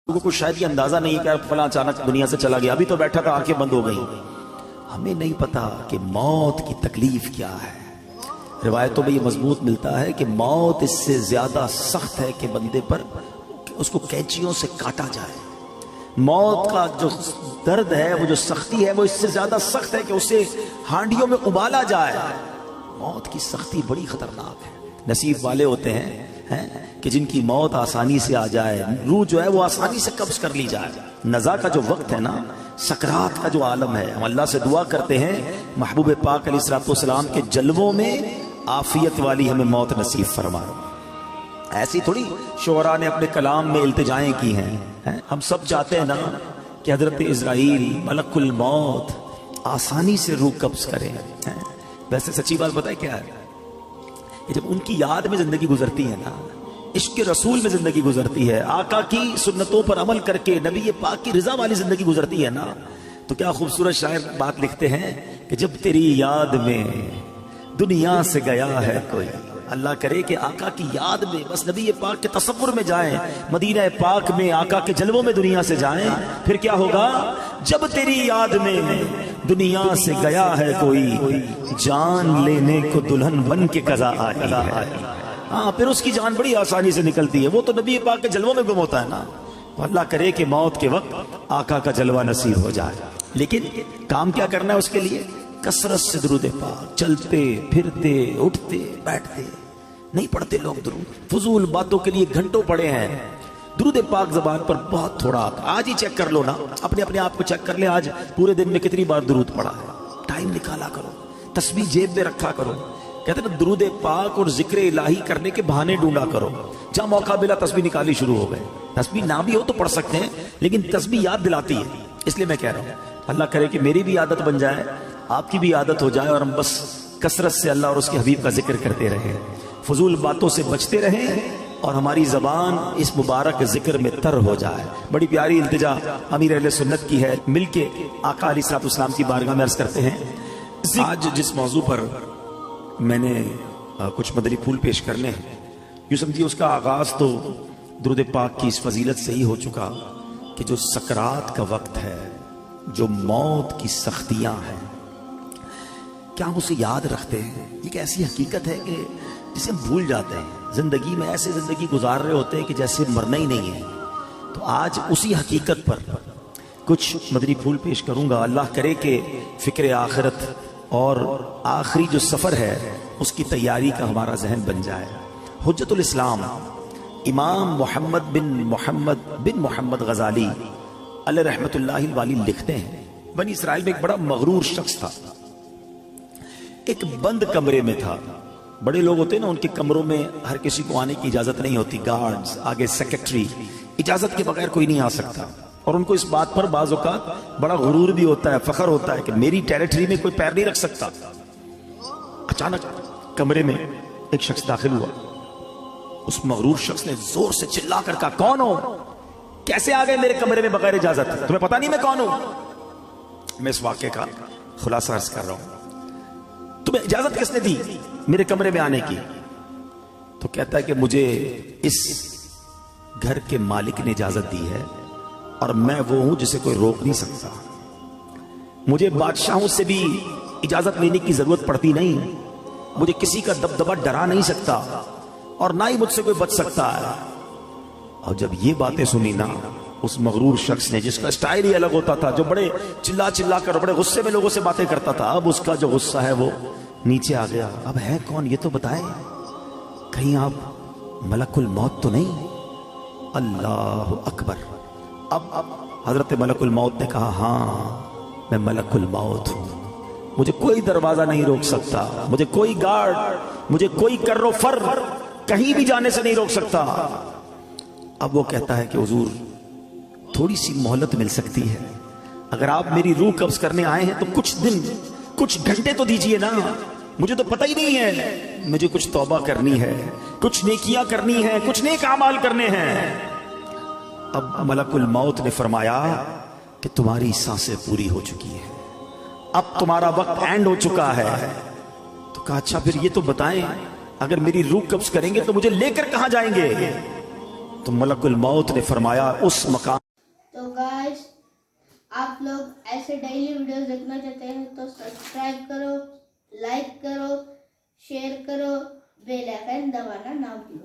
लोगों को शायद ये अंदाजा नहीं है कि फलां अचानक दुनिया से चला गया, अभी तो बैठा था, आंखें बंद हो गई। हमें नहीं पता कि मौत की तकलीफ क्या है। रिवायतों में ये मजबूत मिलता है कि मौत इससे ज्यादा सख्त है कि बंदे पर उसको कैंचियों से काटा जाए। मौत का जो दर्द है, वो जो सख्ती है, वो इससे ज्यादा सख्त है कि उसे हांडियों में उबाला जाए। मौत की सख्ती बड़ी खतरनाक है। नसीब वाले होते हैं कि जिनकी मौत आसानी से आ जाए, रूह जो है वो आसानी से कब्ज कर ली जाए। नज़ा का जो वक्त है ना, सकरात का जो आलम है, हम अल्लाह से दुआ करते हैं महबूब पाक अलैहिस्सलाम के जलवों में आफियत वाली हमें मौत नसीब फरमा। ऐसी थोड़ी शोरा ने अपने कलाम में इल्तिजाएं की हैं। हम सब चाहते हैं ना कि हजरत इज़राइल मलकुल मौत आसानी से रूह कब्ज करें। वैसे सच्ची बात बताए क्या है, जब उनकी याद में जिंदगी गुजरती है ना, इश्क रसूल में जिंदगी गुजरती है, आका की सुन्नतों पर अमल करके नबी पाक की रजा वाली जिंदगी गुजरती है ना, तो क्या खूबसूरत शायर बात लिखते हैं कि जब तेरी याद में दुनिया से गया है कोई, अल्लाह करे कि आका की याद में बस नबी पाक के तसव्वुर में जाएं, मदीना पाक में आका के जलवों में दुनिया से जाएं, फिर क्या होगा? जब तेरी याद में दुनिया से गया है कोई, जान लेने को दुल्हन बन के कज़ा आई है। हाँ, फिर उसकी जान बड़ी आसानी से निकलती है। वो तो नबी पाक के जलवों में गुम होता है ना। तो अल्लाह करे कि मौत के वक्त आका का जलवा नसीब हो जाए। लेकिन काम क्या करना है उसके लिए? कसरत से दुरूद पाक, चलते फिरते उठते बैठते। नहीं पढ़ते लोग दुरूद, फजूल बातों के लिए घंटों पड़े हैं। दुरूद पाक जबान पर बहुत थोड़ा। आज ही चेक कर लो ना, अपने अपने आप को चेक कर ले, आज पूरे दिन में कितनी बार दुरूद पढ़ा है। टाइम निकाला करो, तस्बीह जेब में रखा करो। कहते ना दुरूद पाक और जिक्र इलाही करने के बहाने ढूंढा करो। जहां मौका मिला तस्बीह निकाली शुरू हो गए। तस्बीह ना भी हो तो पढ़ सकते हैं, लेकिन तस्बीह याद दिलाती है। इसलिए मैं कह रहा हूं अल्लाह करे कि मेरी भी आदत बन जाए, आपकी भी आदत हो जाए, और हम बस कसरत से अल्लाह और उसके हबीब का जिक्र करते रहें, फजूल बातों से बचते रहें, और हमारी जबान इस मुबारक जिक्र में तर हो जाए। बड़ी प्यारी इल्तिजा अमीर अहले सुन्नत की है। मिलके आका अलैहिस्सलाम की बारगाह में अर्ज करते हैं। आज जिस मौजू पर मैंने कुछ मदनी फूल पेश करने हैं, यूँ समझिए उसका आगाज तो दुरूद पाक की इस फजीलत से ही हो चुका कि जो सकरात का वक्त है, जो मौत की सख्तियां हैं, क्या हम उसे याद रखते हैं? एक ऐसी हकीकत है कि जिसे हम भूल जाते हैं। जिंदगी में ऐसे जिंदगी गुजार रहे होते हैं कि जैसे मरना ही नहीं है। तो आज उसी हकीकत पर कुछ मदनी फूल पेश करूंगा। अल्लाह करे कि फिक्र आखिरत और आखिरी जो सफर है उसकी तैयारी का हमारा जहन बन जाए। हुज्जतुल इस्लाम इमाम मोहम्मद बिन मोहम्मद गजाली अलैहि रहमतुल्लाहि वाली लिखते हैं, बनी इसराइल में एक बड़ा मगरूर शख्स था। एक बंद कमरे में था। बड़े लोग होते हैं ना, उनके कमरों में हर किसी को आने की इजाजत नहीं होती। गार्ड्स, आगे सेक्रेटरी, इजाजत के बगैर कोई नहीं आ सकता। और उनको इस बात पर बाज़ औक़ात बड़ा गुरूर भी होता है, फख्र होता है कि मेरी टेरिटरी में कोई पैर नहीं रख सकता। अचानक कमरे में एक शख्स दाखिल हुआ। उस मगरूर शख्स ने जोर से चिल्ला कर कहा, कौन हो? कैसे आ गए मेरे कमरे में बगैर इजाजत? तुम्हें पता नहीं मैं कौन हूं? मैं इस वाक़े का खुलासा अर्ज कर रहा हूं। तुम्हें इजाजत किसने दी मेरे कमरे में आने की? तो कहता है कि मुझे इस घर के मालिक ने इजाजत दी है, और मैं वो हूं जिसे कोई रोक नहीं सकता। मुझे बादशाहों से भी इजाजत लेने की जरूरत पड़ती नहीं। मुझे किसी का दबदबा डरा नहीं सकता, और ना ही मुझसे कोई बच सकता है। और जब ये बातें सुनी ना, उस मगरूर शख्स ने, जिसका स्टाइल ही अलग होता था, जो बड़े चिल्ला चिल्ला कर बड़े गुस्से में लोगों से बातें करता था, अब उसका जो गुस्सा है वो नीचे आ गया। अब है कौन ये तो बताएं, कहीं आप मलकुल मौत तो नहीं? अल्लाह अकबर। अब हजरत मलकुल मौत ने कहा, हाँ मैं मलकुल मौत हूं, मुझे कोई दरवाजा नहीं रोक सकता, मुझे कोई गार्ड, मुझे कोई कर्रो फर कहीं भी जाने से नहीं रोक सकता। अब वो कहता है कि हुजूर थोड़ी सी मोहलत मिल सकती है। अगर आप मेरी रूह कब्ज करने आए हैं तो कुछ दिन, कुछ घंटे तो दीजिए ना। मुझे तो पता ही नहीं है, मुझे कुछ तौबा करनी है, कुछ नेकियां करनी है, कुछ नेक आमाल करने हैं। अब मलकुल मौत ने फरमाया कि तुम्हारी सांसें पूरी हो चुकी है, अब तुम्हारा वक्त एंड हो चुका है। तो कहा, अच्छा फिर ये तो बताएं, अगर मेरी रूह कब्ज करेंगे तो मुझे लेकर कहां जाएंगे? تو ملک الموت نے فرمایا اس مقام. تو گائز آپ لوگ ایسے ڈیلی ویڈیوز دیکھنا چاہتے ہیں تو سبسکرائب کرو، لائک کرو، شیئر کرو، بیل آئیکن دبانا نہ بھولو.